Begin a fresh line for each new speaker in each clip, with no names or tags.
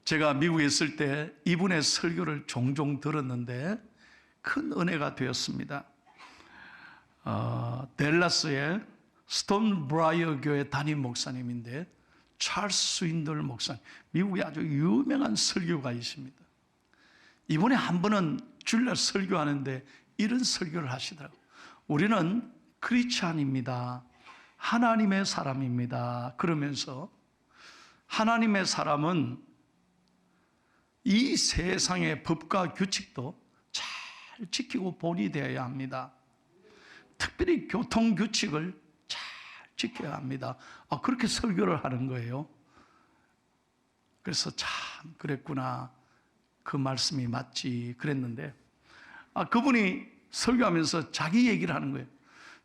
제가 미국에 있을 때 이분의 설교를 종종 들었는데 큰 은혜가 되었습니다. 댈러스의 스톤브라이어 교회 담임 목사님인데 찰스 스윈들 목사님, 미국에 아주 유명한 설교가이십니다. 이번에 한 번은 주일날 설교하는데 이런 설교를 하시더라고요. 우리는 크리스찬입니다. 하나님의 사람입니다. 그러면서 하나님의 사람은 이 세상의 법과 규칙도 잘 지키고 본이 되어야 합니다. 특별히 교통규칙을 잘 지켜야 합니다. 그렇게 설교를 하는 거예요. 그래서 참 그랬구나, 그 말씀이 맞지 그랬는데, 그분이 설교하면서 자기 얘기를 하는 거예요.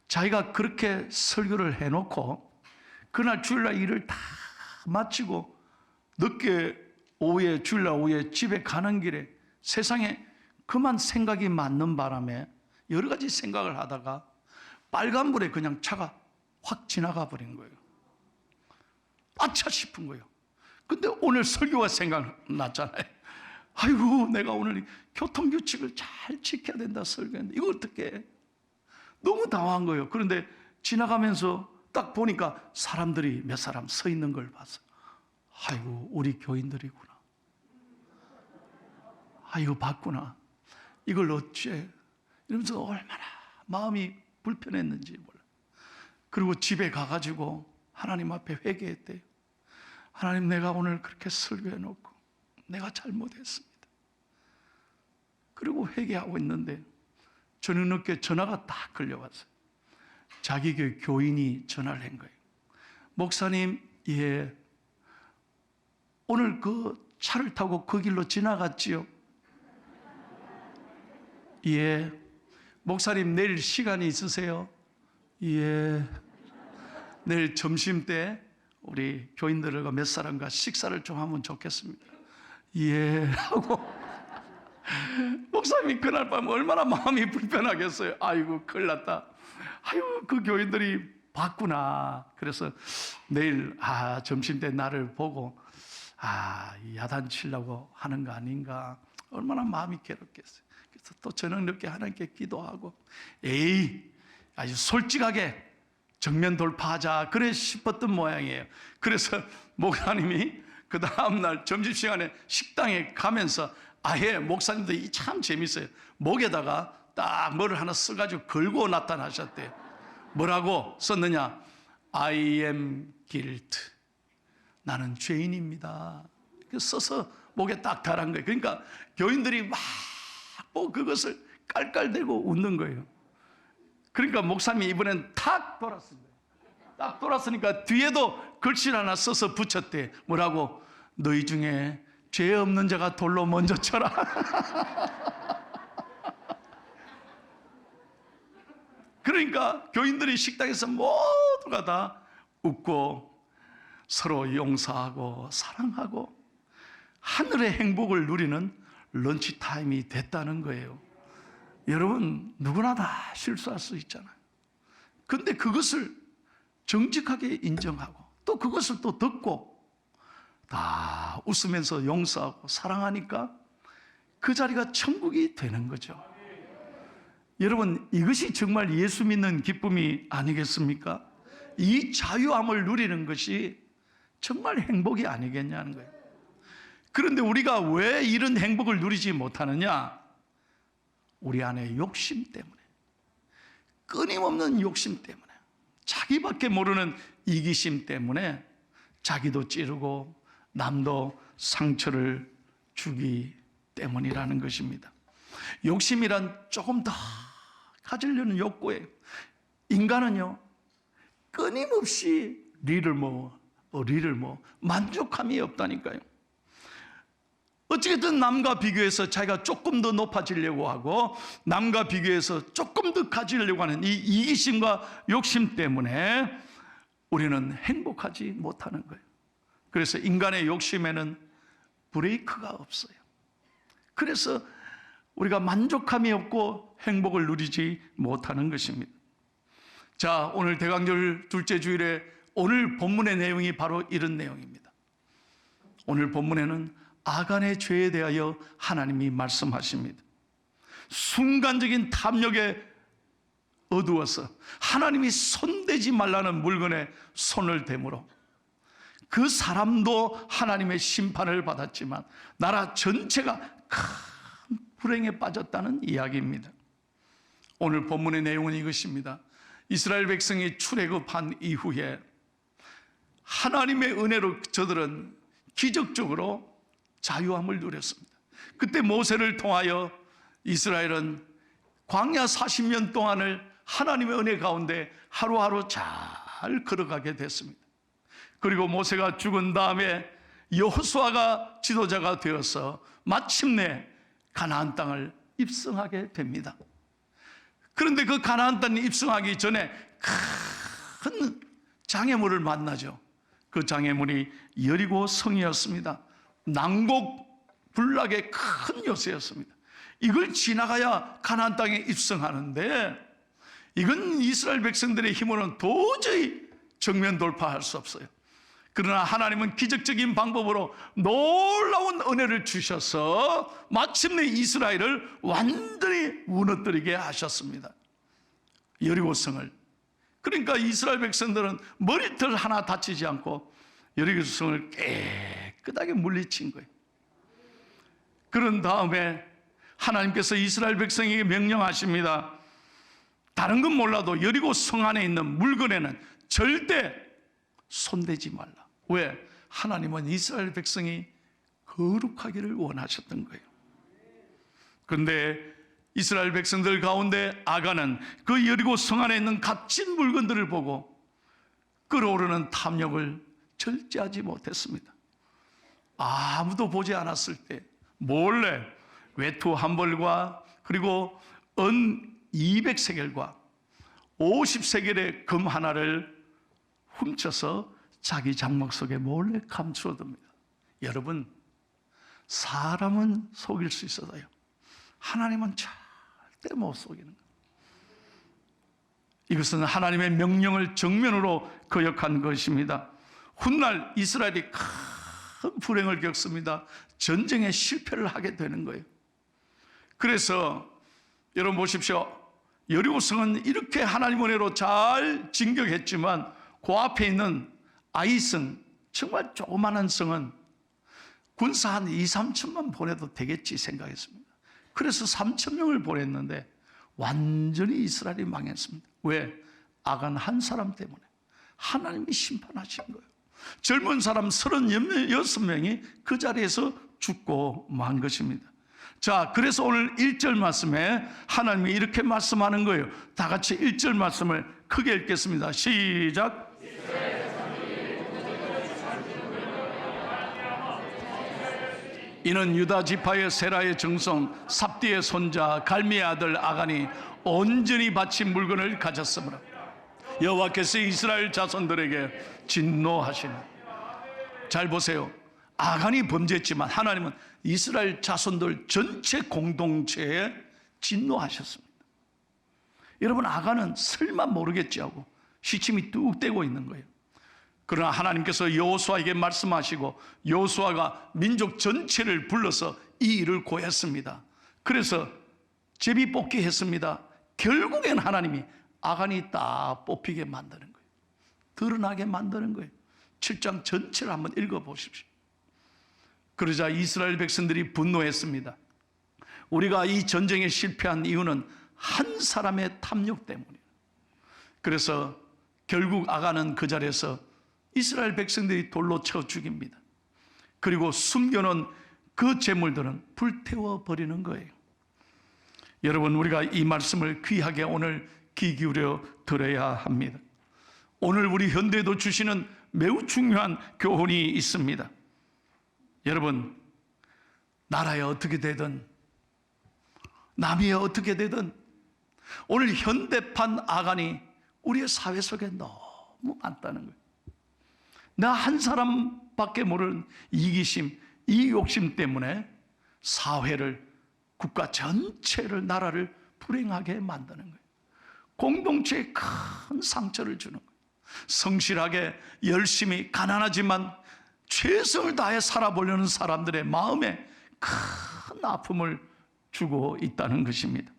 자기가 그렇게 설교를 해놓고 그날 주일날 일을 다 마치고 늦게 오후에, 주일날 오후에 집에 가는 길에 세상에 그만 생각이 맞는 바람에 여러 가지 생각을 하다가 빨간불에 그냥 차가 확 지나가 버린 거예요. 아차 싶은 거예요. 근데 오늘 설교가 생각났잖아요. 아이고, 내가 오늘 교통규칙을 잘 지켜야 된다 설교했는데 이거 어떻게 해? 너무 당황한 거예요. 그런데 지나가면서 딱 보니까 사람들이 몇 사람 서 있는 걸 봤어요. 아이고, 우리 교인들이구나. 이거 봤구나. 이걸 어째, 이러면서 얼마나 마음이 불편했는지 몰라요. 그리고 집에 가가지고 하나님 앞에 회개했대요. 하나님, 내가 오늘 그렇게 설교해놓고 내가 잘못했습니다. 그리고 회개하고 있는데 저녁 늦게 전화가 딱 걸려왔어요. 자기 교회 교인이 전화를 한 거예요. 목사님, 예, 오늘 그 차를 타고 그 길로 지나갔지요? 예. 목사님, 내일 시간이 있으세요? 예. 내일 점심 때 우리 교인들과 몇 사람과 식사를 좀 하면 좋겠습니다. 예. 하고 목사님이 그날 밤 얼마나 마음이 불편하겠어요. 아이고, 큰일 났다. 아이고, 그 교인들이 봤구나. 그래서 내일 점심 때 나를 보고 야단치려고 하는 거 아닌가, 얼마나 마음이 괴롭겠어요. 그래서 또 저녁 늦게 하나님께 기도하고, 아주 솔직하게 정면 돌파하자 그래 싶었던 모양이에요. 그래서 목사님이 그 다음날 점심시간에 식당에 가면서 목사님도 참 재밌어요. 목에다가 딱 뭐를 하나 써가지고 걸고 나타나셨대요. 뭐라고 썼느냐? I am guilt. 나는 죄인입니다. 써서 목에 딱 달한 거예요. 그러니까 교인들이 막 그것을 깔깔대고 웃는 거예요. 그러니까 목사님이 이번엔 탁 돌았습니다. 딱 돌았으니까 뒤에도 글씨를 하나 써서 붙였대. 뭐라고? 너희 중에 죄 없는 자가 돌로 먼저 쳐라. 그러니까 교인들이 식당에서 모두가 다 웃고 서로 용서하고 사랑하고 하늘의 행복을 누리는 런치타임이 됐다는 거예요. 여러분, 누구나 다 실수할 수 있잖아요. 근데 그것을 정직하게 인정하고 또 그것을 또 듣고 다 웃으면서 용서하고 사랑하니까 그 자리가 천국이 되는 거죠. 여러분, 이것이 정말 예수 믿는 기쁨이 아니겠습니까? 이 자유함을 누리는 것이 정말 행복이 아니겠냐는 거예요. 그런데 우리가 왜 이런 행복을 누리지 못하느냐? 우리 안에 욕심 때문에, 끊임없는 욕심 때문에, 자기밖에 모르는 이기심 때문에 자기도 찌르고 남도 상처를 주기 때문이라는 것입니다. 욕심이란 조금 더 가지려는 욕구예요. 인간은요, 끊임없이 리를 만족함이 없다니까요. 어찌됐든 남과 비교해서 자기가 조금 더 높아지려고 하고 남과 비교해서 조금 더 가지려고 하는 이 이기심과 욕심 때문에 우리는 행복하지 못하는 거예요. 그래서 인간의 욕심에는 브레이크가 없어요. 그래서 우리가 만족함이 없고 행복을 누리지 못하는 것입니다. 자, 오늘 대강절 둘째 주일에 오늘 본문의 내용이 바로 이런 내용입니다. 오늘 본문에는 아간의 죄에 대하여 하나님이 말씀하십니다. 순간적인 탐욕에 어두워서 하나님이 손대지 말라는 물건에 손을 대므로 그 사람도 하나님의 심판을 받았지만 나라 전체가 큰 불행에 빠졌다는 이야기입니다. 오늘 본문의 내용은 이것입니다. 이스라엘 백성이 출애굽한 이후에 하나님의 은혜로 저들은 기적적으로 자유함을 누렸습니다. 그때 모세를 통하여 이스라엘은 광야 40년 동안을 하나님의 은혜 가운데 하루하루 잘 걸어가게 됐습니다. 그리고 모세가 죽은 다음에 여호수아가 지도자가 되어서 마침내 가나안 땅을 입성하게 됩니다. 그런데 그 가나안 땅에 입성하기 전에 큰 장애물을 만나죠. 그 장애물이 여리고 성이었습니다. 난곡불락의 큰 요새였습니다. 이걸 지나가야 가나안 땅에 입성하는데 이건 이스라엘 백성들의 힘으로는 도저히 정면 돌파할 수 없어요. 그러나 하나님은 기적적인 방법으로 놀라운 은혜를 주셔서 마침내 이스라엘을 완전히 무너뜨리게 하셨습니다. 여리고성을. 그러니까 이스라엘 백성들은 머리털 하나 다치지 않고 여리고성을 깨끗하게 물리친 거예요. 그런 다음에 하나님께서 이스라엘 백성에게 명령하십니다. 다른 건 몰라도 여리고 성 안에 있는 물건에는 절대 손대지 말라. 왜? 하나님은 이스라엘 백성이 거룩하기를 원하셨던 거예요. 그런데 이스라엘 백성들 가운데 아간은 그 여리고 성 안에 있는 값진 물건들을 보고 끓어오르는 탐욕을 절제하지 못했습니다. 아무도 보지 않았을 때 몰래 외투 한 벌과 그리고 은 200세겔과 50세겔의 금 하나를 훔쳐서 자기 장막 속에 몰래 감추어둡니다. 여러분, 사람은 속일 수 있어도요, 하나님은 절대 못 속이는 거예요. 이것은 하나님의 명령을 정면으로 거역한 것입니다. 훗날 이스라엘이 큰 불행을 겪습니다. 전쟁에 실패를 하게 되는 거예요. 그래서 여러분 보십시오. 여리고성은 이렇게 하나님 은혜로 잘 진격했지만 그 앞에 있는 아이성, 정말 조그마한 성은 군사 한 2, 3천만 보내도 되겠지 생각했습니다. 그래서 3천 명을 보냈는데 완전히 이스라엘이 망했습니다. 왜? 아간 한 사람 때문에 하나님이 심판하신 거예요. 젊은 사람 36명이 그 자리에서 죽고 만 것입니다. 자, 그래서 오늘 1절 말씀에 하나님이 이렇게 말씀하는 거예요. 다 같이 1절 말씀을 크게 읽겠습니다. 시작. 이는 유다 지파의 세라의 정성 삽디의 손자 갈미의 아들 아간이 온전히 바친 물건을 가졌으므로 여호와께서 이스라엘 자손들에게 진노하시니. 잘 보세요. 아간이 범죄했지만 하나님은 이스라엘 자손들 전체 공동체에 진노하셨습니다. 여러분, 아간은 설마 모르겠지 하고 시침이 뚝 떼고 있는 거예요. 그러나 하나님께서 여호수아에게 말씀하시고 여호수아가 민족 전체를 불러서 이 일을 고했습니다. 그래서 제비 뽑기 했습니다. 결국엔 하나님이 아간이 딱 뽑히게 만드는 거예요. 드러나게 만드는 거예요. 7장 전체를 한번 읽어보십시오. 그러자 이스라엘 백성들이 분노했습니다. 우리가 이 전쟁에 실패한 이유는 한 사람의 탐욕 때문이에요. 그래서 결국 아간은 그 자리에서 이스라엘 백성들이 돌로 쳐 죽입니다. 그리고 숨겨놓은 그 재물들은 불태워 버리는 거예요. 여러분, 우리가 이 말씀을 귀하게 오늘 귀 기울여 들어야 합니다. 오늘 우리 현대에도 주시는 매우 중요한 교훈이 있습니다. 여러분, 나라에 어떻게 되든 남이 어떻게 되든 오늘 현대판 아간이 우리의 사회 속에 너무 많다는 거예요. 나 한 사람밖에 모르는 이기심, 이 욕심 때문에 사회를, 국가 전체를, 나라를 불행하게 만드는 거예요. 공동체에 큰 상처를 주는 거예요. 성실하게 열심히 가난하지만 최선을 다해 살아보려는 사람들의 마음에 큰 아픔을 주고 있다는 것입니다.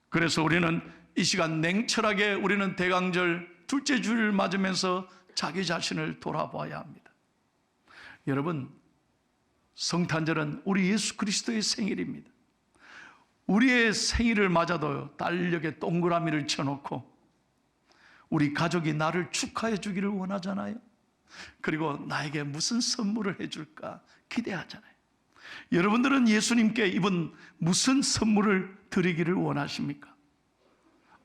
그래서 우리는 이 시간 냉철하게 우리는 대강절 둘째 주를 맞으면서 자기 자신을 돌아봐야 합니다. 여러분, 성탄절은 우리 예수 그리스도의 생일입니다. 우리의 생일을 맞아도 달력에 동그라미를 쳐놓고 우리 가족이 나를 축하해 주기를 원하잖아요. 그리고 나에게 무슨 선물을 해줄까 기대하잖아요. 여러분들은 예수님께 이번 무슨 선물을 드리기를 원하십니까?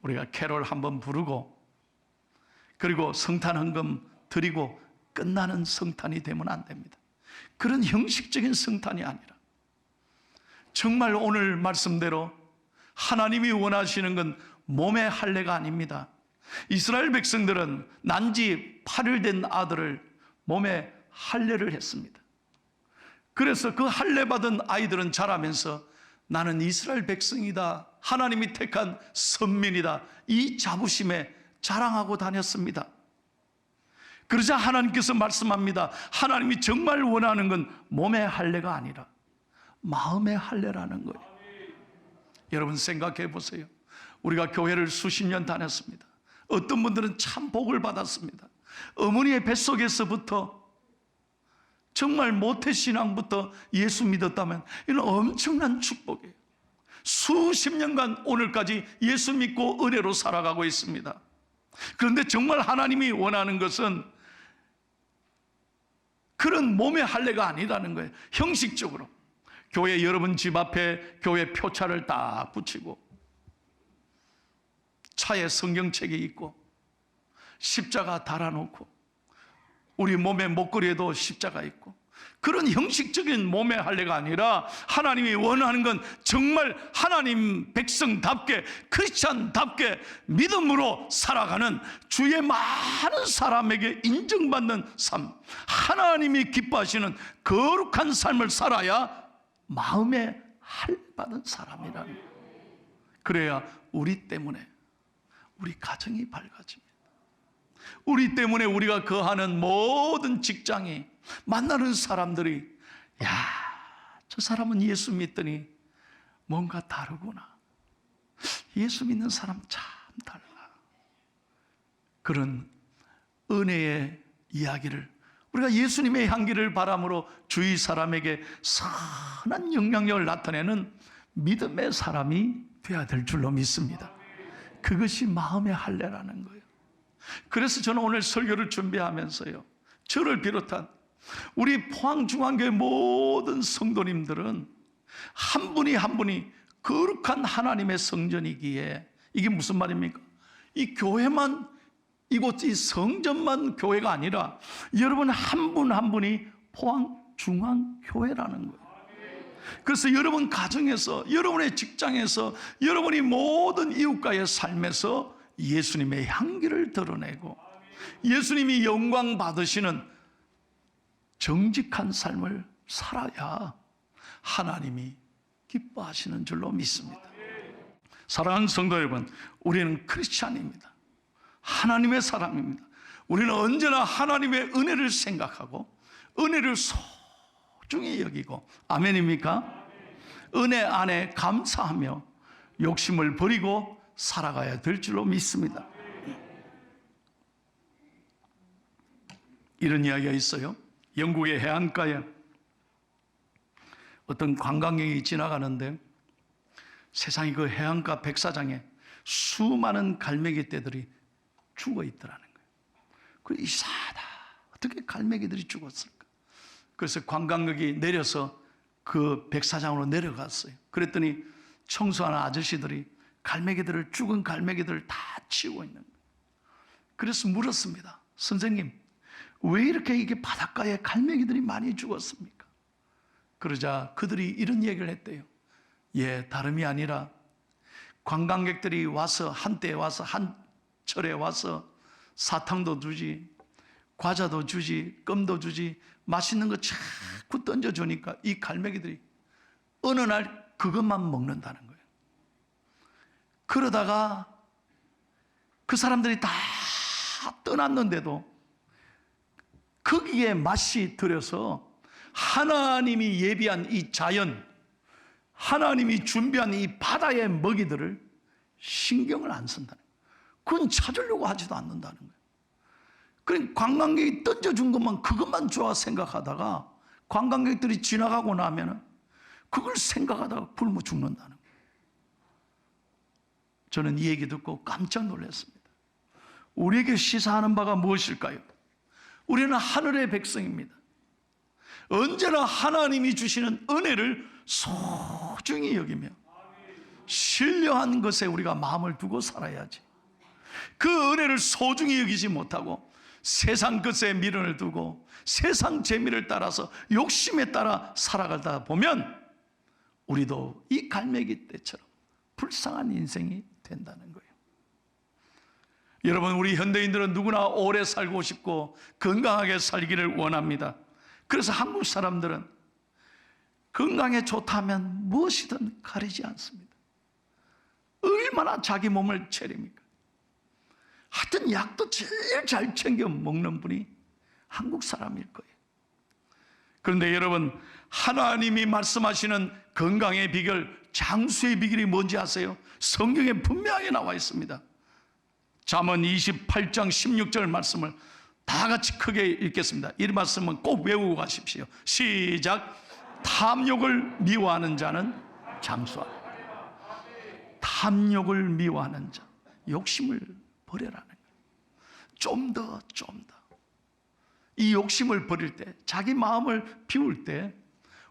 우리가 캐롤 한번 부르고 그리고 성탄 헌금 드리고 끝나는 성탄이 되면 안 됩니다. 그런 형식적인 성탄이 아니라 정말 오늘 말씀대로 하나님이 원하시는 건 몸의 할례가 아닙니다. 이스라엘 백성들은 난지 8일 된 아들을 몸에 할례를 했습니다. 그래서 그 할례 받은 아이들은 자라면서 나는 이스라엘 백성이다, 하나님이 택한 선민이다, 이 자부심에 자랑하고 다녔습니다. 그러자 하나님께서 말씀합니다. 하나님이 정말 원하는 건 몸의 할례가 아니라 마음의 할례라는 거예요. 여러분 생각해 보세요. 우리가 교회를 수십 년 다녔습니다. 어떤 분들은 참 복을 받았습니다. 어머니의 뱃속에서부터 정말 모태신앙부터 예수 믿었다면 이는 엄청난 축복이에요. 수십 년간 오늘까지 예수 믿고 은혜로 살아가고 있습니다. 그런데 정말 하나님이 원하는 것은 그런 몸의 할례가 아니라는 거예요. 형식적으로 교회 여러분 집 앞에 교회 표차를 딱 붙이고 차에 성경책이 있고 십자가 달아놓고 우리 몸의 목걸이에도 십자가 있고 그런 형식적인 몸의 할례가 아니라 하나님이 원하는 건 정말 하나님 백성답게 크리스찬답게 믿음으로 살아가는 주의 많은 사람에게 인정받는 삶, 하나님이 기뻐하시는 거룩한 삶을 살아야 마음에 할례받은 사람이라는 거예요. 그래야 우리 때문에 우리 가정이 밝아집니다. 우리 때문에 우리가 거하는 모든 직장이 만나는 사람들이 야, 저 사람은 예수 믿더니 뭔가 다르구나. 예수 믿는 사람 참 달라. 그런 은혜의 이야기를 우리가 예수님의 향기를 바람으로 주위 사람에게 선한 영향력을 나타내는 믿음의 사람이 되어야 될 줄로 믿습니다. 그것이 마음의 할례라는 거예요. 그래서 저는 오늘 설교를 준비하면서요, 저를 비롯한 우리 포항중앙교회 모든 성도님들은 한 분이 한 분이 거룩한 하나님의 성전이기에 이게 무슨 말입니까? 이 교회만, 이곳 이 성전만 교회가 아니라 여러분 한 분 한 분이 포항중앙교회라는 거예요. 그래서 여러분 가정에서, 여러분의 직장에서, 여러분이 모든 이웃과의 삶에서 예수님의 향기를 드러내고 예수님이 영광 받으시는 정직한 삶을 살아야 하나님이 기뻐하시는 줄로 믿습니다. 사랑하는 성도 여러분, 우리는 크리스찬입니다. 하나님의 사람입니다. 우리는 언제나 하나님의 은혜를 생각하고 은혜를 소중히 여기고, 아멘입니까? 은혜 안에 감사하며 욕심을 버리고 살아가야 될 줄로 믿습니다. 이런 이야기가 있어요. 영국의 해안가에 어떤 관광객이 지나가는데 세상에 그 해안가 백사장에 수많은 갈매기 떼들이 죽어 있더라는 거예요. 그래서 이상하다. 어떻게 갈매기들이 죽었을까? 그래서 관광객이 내려서 그 백사장으로 내려갔어요. 그랬더니 청소하는 아저씨들이 갈매기들을, 죽은 갈매기들을 다 치우고 있는 거예요. 그래서 물었습니다. 선생님, 왜 이렇게 이게 바닷가에 갈매기들이 많이 죽었습니까? 그러자 그들이 이런 얘기를 했대요. 예, 다름이 아니라 관광객들이 와서 한때에 와서 한철에 와서 사탕도 주지, 과자도 주지, 껌도 주지, 맛있는 거 자꾸 던져주니까 이 갈매기들이 어느 날 그것만 먹는다는 거예요. 그러다가 그 사람들이 다 떠났는데도 거기에 맛이 들여서 하나님이 예비한 이 자연, 하나님이 준비한 이 바다의 먹이들을 신경을 안 쓴다는 거예요. 그건 찾으려고 하지도 않는다는 거예요. 그러니까 관광객이 던져준 것만, 그것만 좋아 생각하다가 관광객들이 지나가고 나면 그걸 생각하다가 굶어 죽는다는 거예요. 저는 이 얘기 듣고 깜짝 놀랐습니다. 우리에게 시사하는 바가 무엇일까요? 우리는 하늘의 백성입니다. 언제나 하나님이 주시는 은혜를 소중히 여기며 신령한 것에 우리가 마음을 두고 살아야지. 그 은혜를 소중히 여기지 못하고 세상 것에 미련을 두고 세상 재미를 따라서 욕심에 따라 살아가다 보면 우리도 이 갈매기 떼처럼 불쌍한 인생이 된다는 거예요. 여러분, 우리 현대인들은 누구나 오래 살고 싶고 건강하게 살기를 원합니다. 그래서 한국 사람들은 건강에 좋다면 무엇이든 가리지 않습니다. 얼마나 자기 몸을 차립니까? 하여튼 약도 제일 잘 챙겨 먹는 분이 한국 사람일 거예요. 그런데 여러분, 하나님이 말씀하시는 건강의 비결, 장수의 비결이 뭔지 아세요? 성경에 분명히 나와 있습니다. 잠언 28장 16절 말씀을 다 같이 크게 읽겠습니다. 이 말씀은 꼭 외우고 가십시오. 시작. 탐욕을 미워하는 자는 장수하라. 탐욕을 미워하는 자, 욕심을 버려라는 거예요. 좀 더. 이 욕심을 버릴 때, 자기 마음을 비울 때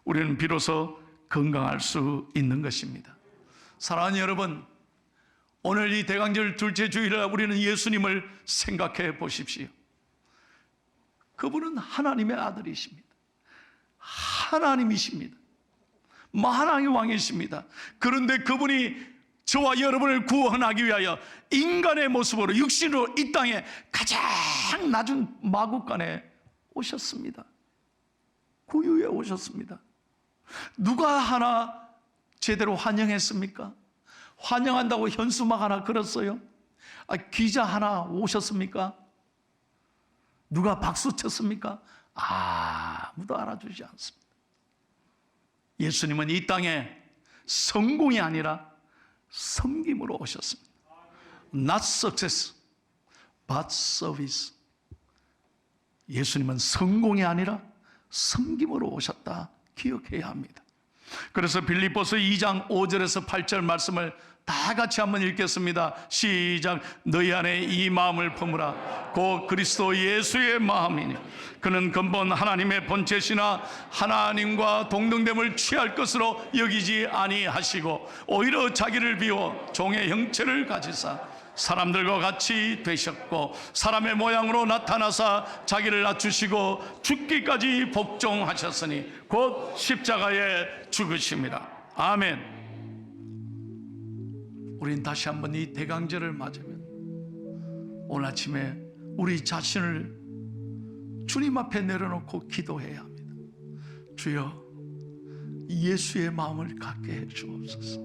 우리는 비로소 건강할 수 있는 것입니다. 사랑하는 여러분, 오늘 이 대강절 둘째 주일에 우리는 예수님을 생각해 보십시오. 그분은 하나님의 아들이십니다. 하나님이십니다. 만왕의 왕이십니다. 그런데 그분이 저와 여러분을 구원하기 위하여 인간의 모습으로 육신으로 이 땅에 가장 낮은 마구간에 오셨습니다. 구유에 오셨습니다. 누가 하나 제대로 환영했습니까? 환영한다고 현수막 하나 걸었어요? 기자 하나 오셨습니까? 누가 박수 쳤습니까? 아무도 알아주지 않습니다. 예수님은 이 땅에 성공이 아니라 섬김으로 오셨습니다. Not success, but service. 예수님은 성공이 아니라 섬김으로 오셨다 기억해야 합니다. 그래서 빌립보서 2장 5절에서 8절 말씀을 다 같이 한번 읽겠습니다. 시작. 너희 안에 이 마음을 품으라. 곧 그리스도 예수의 마음이니 그는 근본 하나님의 본체시나 하나님과 동등됨을 취할 것으로 여기지 아니하시고 오히려 자기를 비워 종의 형체를 가지사 사람들과 같이 되셨고 사람의 모양으로 나타나사 자기를 낮추시고 죽기까지 복종하셨으니 곧 십자가에 죽으심이라. 아멘. 우린 다시 한번 이 대강절을 맞으면 오늘 아침에 우리 자신을 주님 앞에 내려놓고 기도해야 합니다. 주여, 예수의 마음을 갖게 해 주옵소서.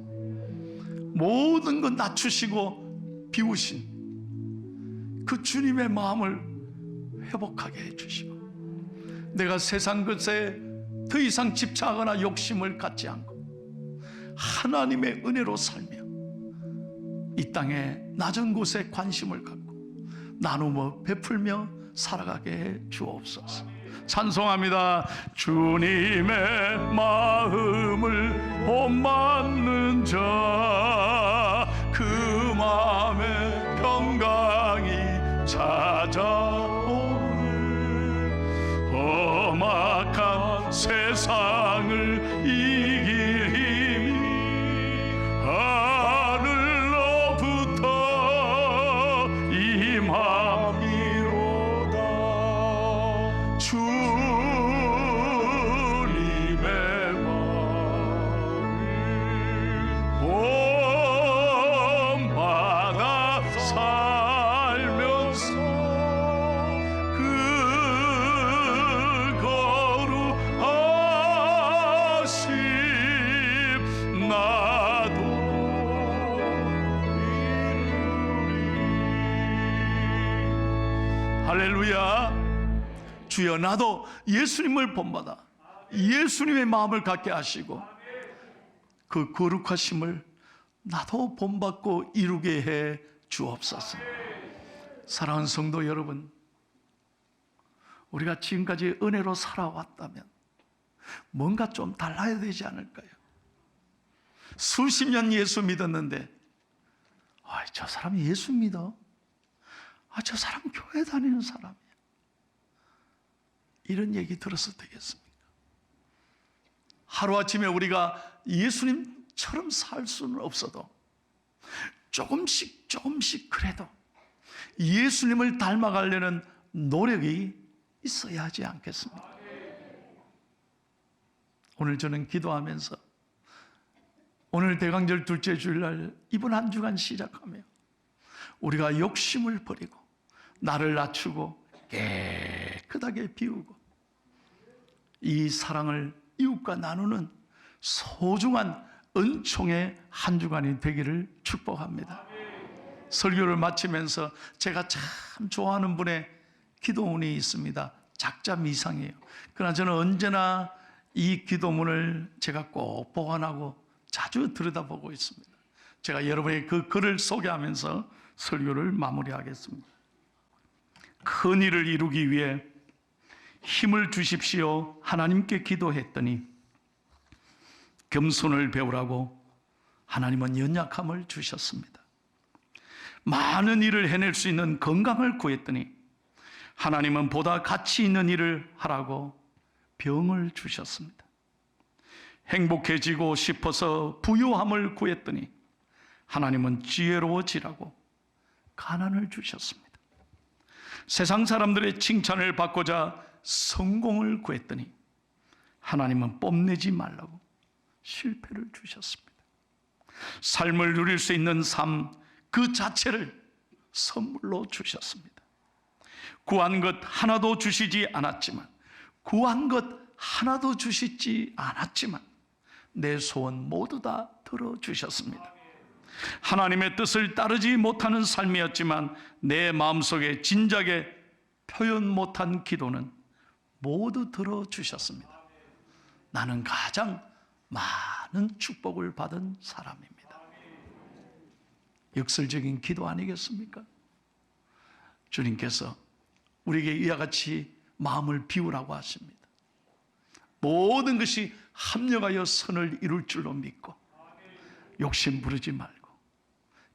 모든 것 낮추시고 비우신 그 주님의 마음을 회복하게 해 주시고 내가 세상 것에 더 이상 집착하거나 욕심을 갖지 않고 하나님의 은혜로 살며 이 땅의 낮은 곳에 관심을 갖고 나누며 베풀며 살아가게 해 주옵소서. 찬송합니다. 주님의 마음을 본받는 자 그 마음에 평강이 찾아오네. 험악한 세상을 이길 힘이 하늘로부터 임함이로다. 주님의 마음을 본받아 살면서 그 거룩하심 나도 이루리. 할렐루야. 주여 나도 예수님을 본받아 예수님의 마음을 갖게 하시고 그 거룩하심을 나도 본받고 이루게 해 주옵소서. 사랑하는 성도 여러분, 우리가 지금까지 은혜로 살아왔다면 뭔가 좀 달라야 되지 않을까요? 수십 년 예수 믿었는데 저 사람이 예수 믿어? 저 사람 교회 다니는 사람이야. 이런 얘기 들어서 되겠습니까? 하루아침에 우리가 예수님처럼 살 수는 없어도 조금씩 그래도 예수님을 닮아가려는 노력이 있어야 하지 않겠습니까? 오늘 저는 기도하면서 오늘 대강절 둘째 주일날 이번 한 주간 시작하며 우리가 욕심을 버리고 나를 낮추고 깨끗하게 비우고 이 사랑을 이웃과 나누는 소중한 은총의 한 주간이 되기를 축복합니다. 설교를 마치면서 제가 참 좋아하는 분의 기도문이 있습니다. 작자 미상이에요. 그러나 저는 언제나 이 기도문을 제가 꼭 보관하고 자주 들여다보고 있습니다. 제가 여러분에게 그 글을 소개하면서 설교를 마무리하겠습니다. 큰 일을 이루기 위해 힘을 주십시오. 하나님께 기도했더니 겸손을 배우라고 하나님은 연약함을 주셨습니다. 많은 일을 해낼 수 있는 건강을 구했더니 하나님은 보다 가치 있는 일을 하라고 병을 주셨습니다. 행복해지고 싶어서 부유함을 구했더니 하나님은 지혜로워지라고 가난을 주셨습니다. 세상 사람들의 칭찬을 받고자 성공을 구했더니 하나님은 뽐내지 말라고 실패를 주셨습니다. 삶을 누릴 수 있는 삶 그 자체를 선물로 주셨습니다. 구한 것 하나도 주시지 않았지만 내 소원 모두 다 들어주셨습니다. 하나님의 뜻을 따르지 못하는 삶이었지만 내 마음속에 진작에 표현 못한 기도는 모두 들어주셨습니다. 나는 가장 많은 축복을 받은 사람입니다. 역설적인 기도 아니겠습니까? 주님께서 우리에게 이와 같이 마음을 비우라고 하십니다. 모든 것이 합력하여 선을 이룰 줄로 믿고 욕심 부르지 말고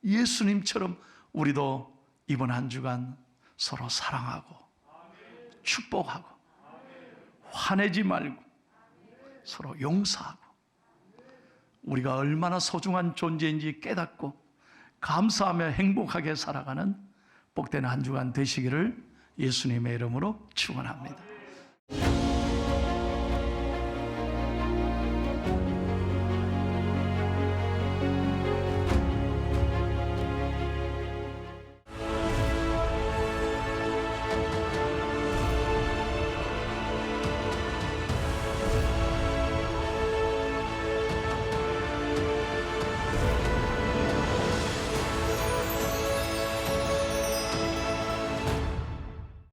예수님처럼 우리도 이번 한 주간 서로 사랑하고 축복하고 화내지 말고 서로 용서하고 우리가 얼마나 소중한 존재인지 깨닫고 감사하며 행복하게 살아가는 복된 한 주간 되시기를 예수님의 이름으로 축원합니다.